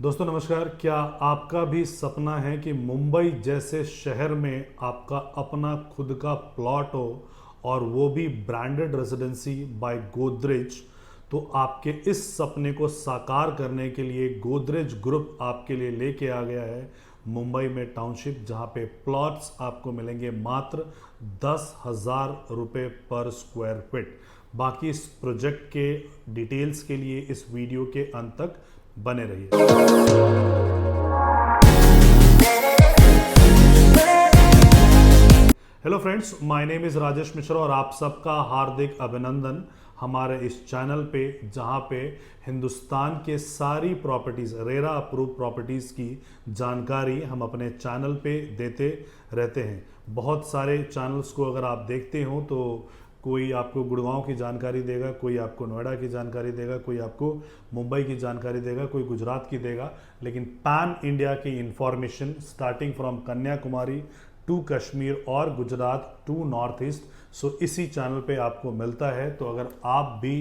दोस्तों नमस्कार। क्या आपका भी सपना है कि मुंबई जैसे शहर में आपका अपना खुद का प्लॉट हो और वो भी ब्रांडेड रेजिडेंसी बाय गोदरेज? तो आपके इस सपने को साकार करने के लिए गोदरेज ग्रुप आपके लिए लेके आ गया है मुंबई में टाउनशिप, जहां पे प्लॉट्स आपको मिलेंगे मात्र 10,000 रुपये पर स्क्वायर फीट। बाकी इस प्रोजेक्ट के डिटेल्स के लिए इस वीडियो के अंत तक बने रहिए। Hello friends, my name is Rajesh Mishra और आप सबका हार्दिक अभिनंदन हमारे इस चैनल पे, जहां पे हिंदुस्तान के सारी प्रॉपर्टीज़, रेरा अप्रूव प्रॉपर्टीज़ की जानकारी हम अपने चैनल पे देते रहते हैं। बहुत सारे चैनल्स को अगर आप देखते हो तो कोई आपको गुड़गांव की जानकारी देगा, कोई आपको नोएडा की जानकारी देगा, कोई आपको मुंबई की जानकारी देगा, कोई गुजरात की देगा, लेकिन पैन इंडिया की information starting from Kanyakumari to Kashmir और Gujarat to north east, so इसी चैनल पे आपको मिलता है। तो अगर आप भी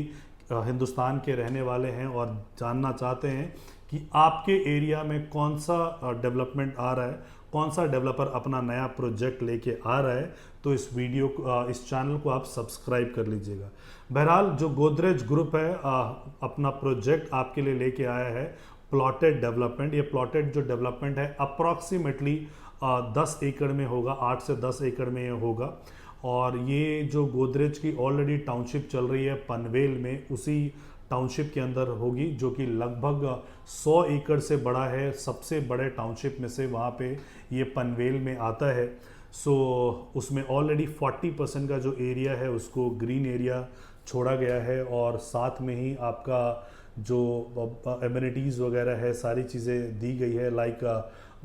हिंदुस्तान के रहने वाले हैं और जानना चाहते हैं कि आपके एरिया में कौन सा डेवलपमेंट आ रहा है, कौन सा डेवलपर अपना नया प्रोजेक्ट लेके आ रहा है, तो इस वीडियो को, इस चैनल को आप सब्सक्राइब कर लीजिएगा। बहरहाल जो गोदरेज ग्रुप है अपना प्रोजेक्ट आपके लिए लेके आया है प्लॉटेड डेवलपमेंट। ये प्लॉटेड जो डेवलपमेंट है अप्रॉक्सीमेटली 10 एकड़ में होगा, 8 से 10 एकड़ में ये होगा। और ये जो गोदरेज की ऑलरेडी टाउनशिप चल रही है पनवेल में, उसी टाउनशिप के अंदर होगी, जो कि लगभग 100 एकड़ से बड़ा है। सबसे बड़े टाउनशिप में से वहाँ पे ये पनवेल में आता है। सो उसमें ऑलरेडी 40% का जो एरिया है उसको ग्रीन एरिया छोड़ा गया है, और साथ में ही आपका जो एमिनिटीज़ वगैरह है सारी चीज़ें दी गई है। लाइक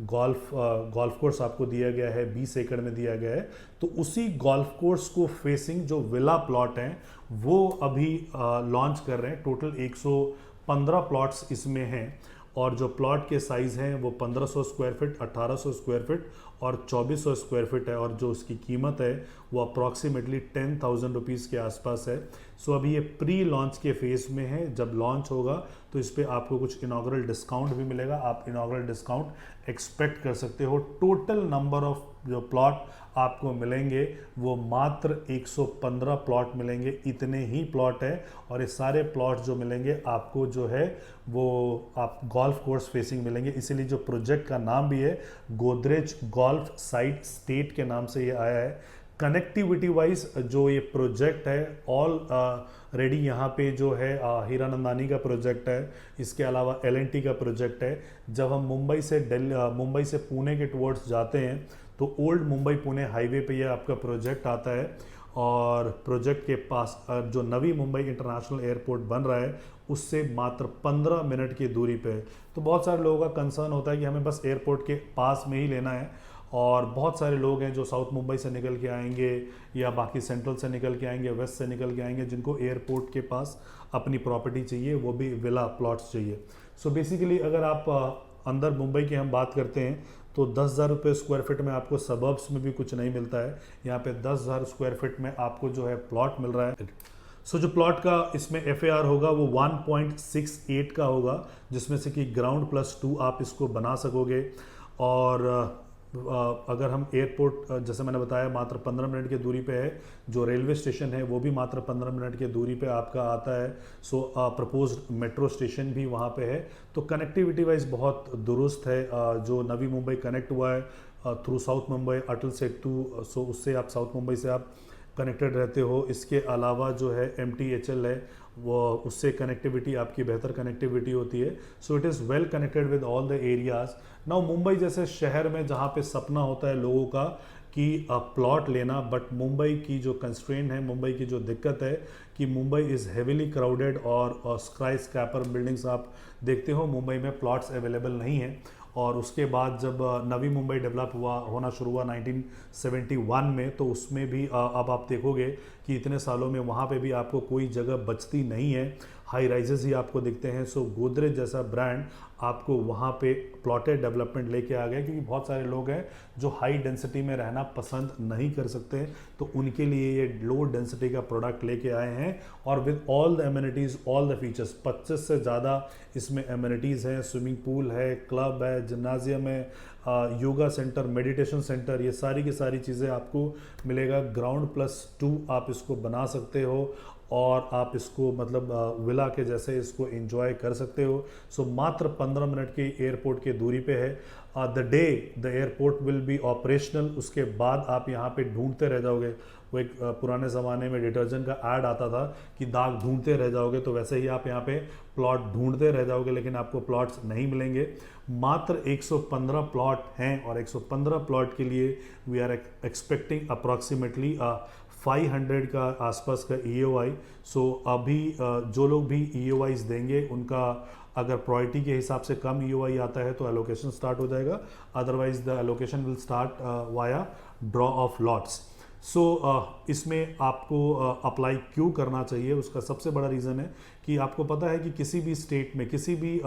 गोल्फ कोर्स आपको दिया गया है, 20 एकड़ में दिया गया है। तो उसी गोल्फ कोर्स को फेसिंग जो विला प्लॉट हैं वो अभी लॉन्च कर रहे हैं। टोटल 115 प्लॉट्स इसमें हैं, और जो प्लॉट के साइज़ हैं वो 1500 स्क्वायर फीट, 1800 स्क्वायर फीट और 2400 स्क्वायर फीट है। और जो उसकी कीमत है वो अप्रॉक्सीमेटली 10,000 रुपीज़ के आसपास है। सो अभी ये प्री लॉन्च के फेज़ में है। जब लॉन्च होगा तो इस पर आपको कुछ इनॉग्रल डिस्काउंट भी मिलेगा। आप इनॉग्रल डिस्काउंट एक्सपेक्ट कर सकते हो। टोटल नंबर ऑफ जो प्लॉट आपको मिलेंगे वो मात्र 115 प्लॉट मिलेंगे। इतने ही प्लॉट है, और ये सारे प्लॉट जो मिलेंगे आपको जो है वो आप गोल्फ कोर्स फेसिंग मिलेंगे। इसीलिए जो प्रोजेक्ट का नाम भी है गोदरेज गोल्फ साइट स्टेट के नाम से ये आया है। कनेक्टिविटी वाइज जो ये प्रोजेक्ट है ऑल रेडी यहाँ पे जो है हीरानंदानी का प्रोजेक्ट है, इसके अलावा एल&टी का प्रोजेक्ट है। जब हम मुंबई से पुणे के टुवर्ड्स जाते हैं तो ओल्ड मुंबई पुणे हाईवे पे ये आपका प्रोजेक्ट आता है। और प्रोजेक्ट के पास जो नवी मुंबई इंटरनेशनल एयरपोर्ट बन रहा है उससे मात्र 15 मिनट की दूरी पे है। तो बहुत सारे लोगों का कंसर्न होता है कि हमें बस एयरपोर्ट के पास में ही लेना है, और बहुत सारे लोग हैं जो साउथ मुंबई से निकल के आएंगे या बाकी सेंट्रल से निकल के आएंगे, वेस्ट से निकल के आएंगे, जिनको एयरपोर्ट के पास अपनी प्रॉपर्टी चाहिए, वो भी विला प्लॉट्स चाहिए। सो बेसिकली अगर आप अंदर मुंबई की हम बात करते हैं तो 10,000 रुपये स्क्वायर फीट में आपको सबर्ब्स में भी कुछ नहीं मिलता है। यहाँ पे 10,000 स्क्वायर फीट में आपको जो है प्लॉट मिल रहा है। सो जो प्लॉट का इसमें FAR होगा वो 1.68 का होगा, जिसमें से कि ग्राउंड +2 आप इसको बना सकोगे। और अगर हम एयरपोर्ट, जैसे मैंने बताया, मात्र 15 मिनट की दूरी पे है। जो रेलवे स्टेशन है वो भी मात्र 15 मिनट की दूरी पे आपका आता है। सो प्रपोज्ड मेट्रो स्टेशन भी वहाँ पे है। तो कनेक्टिविटी वाइज बहुत दुरुस्त है। जो नवी मुंबई कनेक्ट हुआ है थ्रू साउथ मुंबई अटल सेतु, सो उससे आप साउथ मुंबई से आप कनेक्टेड रहते हो। इसके अलावा जो है MTHL है, वो उससे कनेक्टिविटी आपकी बेहतर कनेक्टिविटी होती है। So it is well connected with all the areas. Now Mumbai जैसे शहर में जहाँ पे सपना होता है लोगों का कि प्लॉट लेना, बट मुंबई की जो कंस्ट्रेंट है, मुंबई की जो दिक्कत है कि मुंबई इज़ हेविली क्राउडेड, और स्काई स्क्रैपर बिल्डिंग्स आप देखते हो, मुंबई में प्लॉट्स अवेलेबल नहीं है। और उसके बाद जब नवी मुंबई डेवलप होना शुरू हुआ 1971 में, तो उसमें भी अब आप देखोगे कि इतने सालों में वहाँ पे भी आपको कोई जगह बचती नहीं है। हाई राइजेस ही आपको दिखते हैं। सो गोदरेज जैसा ब्रांड आपको वहाँ पे प्लॉटेड डेवलपमेंट लेके आ गया, क्योंकि बहुत सारे लोग हैं जो हाई डेंसिटी में रहना पसंद नहीं कर सकते, तो उनके लिए ये लो डेंसिटी का प्रोडक्ट लेके आए हैं और with all the amenities, all the features. 25 से ज़्यादा इसमें एमिनिटीज़ हैं, स्विमिंग पूल है, क्लब है, जिम्नाजियम है, योगा सेंटर, मेडिटेशन सेंटर, ये सारी की सारी चीज़ें आपको मिलेगा। ग्राउंड+2 आप इसको बना सकते हो और आप इसको मतलब विला के जैसे इसको एंजॉय कर सकते हो। सो मात्र 15 मिनट की एयरपोर्ट की दूरी पे है। The day the airport will be operational, उसके बाद आप यहाँ पे ढूंढते रह जाओगे। वो एक पुराने ज़माने में डिटर्जेंट का ऐड आता था कि दाग ढूंढते रह जाओगे, तो वैसे ही आप यहाँ पे प्लॉट ढूंढते रह जाओगे, लेकिन आपको प्लॉट्स नहीं मिलेंगे। मात्र 115 प्लॉट हैं और 115 प्लॉट के लिए वी आर एक्सपेक्टिंग अप्रॉक्सीमेटली 500 का आसपास का EOI। सो अभी जो लोग भी EOIs देंगे उनका अगर प्रायोरिटी के हिसाब से कम EOI आता है तो एलोकेशन स्टार्ट हो जाएगा, otherwise the allocation will start via draw of lots. So इसमें आपको अप्लाई क्यों करना चाहिए, उसका सबसे बड़ा रीज़न है कि आपको पता है कि किसी भी स्टेट में, किसी भी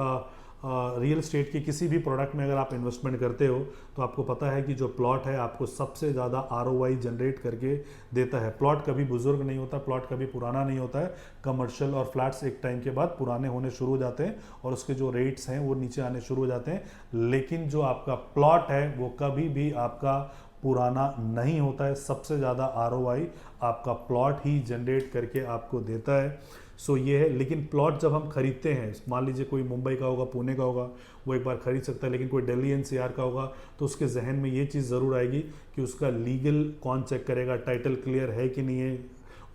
रियल एस्टेट के किसी भी प्रोडक्ट में अगर आप इन्वेस्टमेंट करते हो तो आपको पता है कि जो प्लॉट है आपको सबसे ज़्यादा ROI जनरेट करके देता है। प्लॉट कभी बुजुर्ग नहीं होता, प्लॉट कभी पुराना नहीं होता है। कमर्शियल और फ्लैट्स एक टाइम के बाद पुराने होने शुरू हो जाते हैं और उसके जो रेट्स हैं वो नीचे आने शुरू हो जाते हैं, लेकिन जो आपका प्लॉट है वो कभी भी आपका पुराना नहीं होता है। सबसे ज़्यादा ROI आपका प्लॉट ही जनरेट करके आपको देता है। सो ये है। लेकिन प्लॉट जब हम खरीदते हैं, मान लीजिए कोई मुंबई का होगा, पुणे का होगा, वो एक बार खरीद सकता है, लेकिन कोई दिल्ली NCR का होगा तो उसके जहन में ये चीज़ ज़रूर आएगी कि उसका लीगल कौन चेक करेगा, टाइटल क्लियर है कि नहीं है।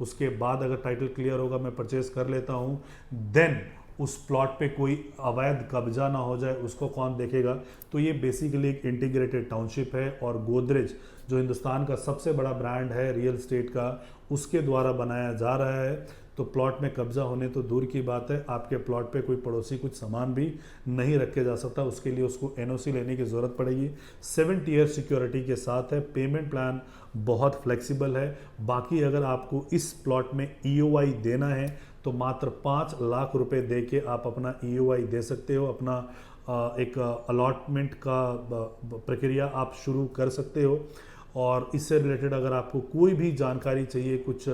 उसके बाद अगर टाइटल क्लियर होगा, मैं परचेज कर लेता हूँ, देन उस प्लॉट पे कोई अवैध कब्जा ना हो जाए, उसको कौन देखेगा। तो ये बेसिकली एक इंटीग्रेटेड टाउनशिप है और गोदरेज जो हिंदुस्तान का सबसे बड़ा ब्रांड है रियल एस्टेट का, उसके द्वारा बनाया जा रहा है। तो प्लॉट में कब्जा होने तो दूर की बात है, आपके प्लॉट पे कोई पड़ोसी कुछ सामान भी नहीं रखे जा सकता, उसके लिए उसको NOC लेने की ज़रूरत पड़ेगी। 7 ईयर सिक्योरिटी के साथ है। पेमेंट प्लान बहुत फ्लेक्सिबल है। बाकी अगर आपको इस प्लॉट में EOI देना है तो मात्र 5 लाख रुपए दे के आप अपना EOI दे सकते हो, अपना एक अलॉटमेंट का प्रक्रिया आप शुरू कर सकते हो। और इससे रिलेटेड अगर आपको कोई भी जानकारी चाहिए, कुछ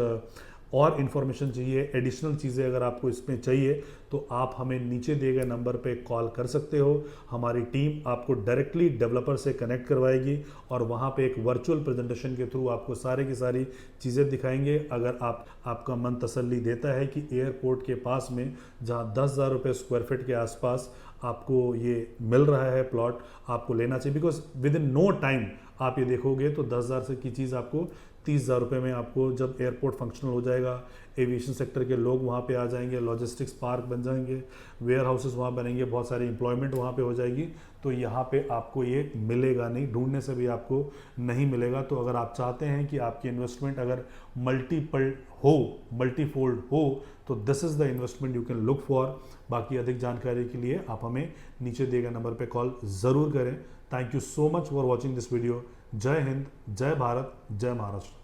और इन्फॉर्मेशन चाहिए, एडिशनल चीज़ें अगर आपको इसमें चाहिए, तो आप हमें नीचे दिए गए नंबर पे कॉल कर सकते हो। हमारी टीम आपको डायरेक्टली डेवलपर से कनेक्ट करवाएगी और वहाँ पे एक वर्चुअल प्रेजेंटेशन के थ्रू आपको सारे की सारी चीज़ें दिखाएंगे। अगर आपका मन तसल्ली देता है कि एयरपोर्ट के पास में जहाँ 10,000 रुपये स्क्वायर फीट के आसपास आपको ये मिल रहा है प्लॉट, आपको लेना चाहिए। Because within no time आप ये देखोगे तो 10,000 से की चीज़ आपको 30,000 रुपये में, आपको जब एयरपोर्ट फंक्शनल हो जाएगा, एविएशन सेक्टर के लोग वहाँ पे आ जाएंगे, लॉजिस्टिक्स पार्क बन जाएंगे, वेयर हाउसेस वहाँ बनेंगे, बहुत सारी एम्प्लॉयमेंट वहाँ पे हो जाएगी, तो यहाँ पे आपको ये मिलेगा नहीं, ढूंढने से भी आपको नहीं मिलेगा। तो अगर आप चाहते हैं कि आपकी इन्वेस्टमेंट अगर मल्टीपल हो, मल्टीफोल्ड हो, तो this is the investment you can look for. बाकी अधिक जानकारी के लिए आप हमें नीचे दिए गए नंबर पर कॉल ज़रूर करें। Thank you so much for watching this video. जय हिंद, जय भारत, जय महाराष्ट्र।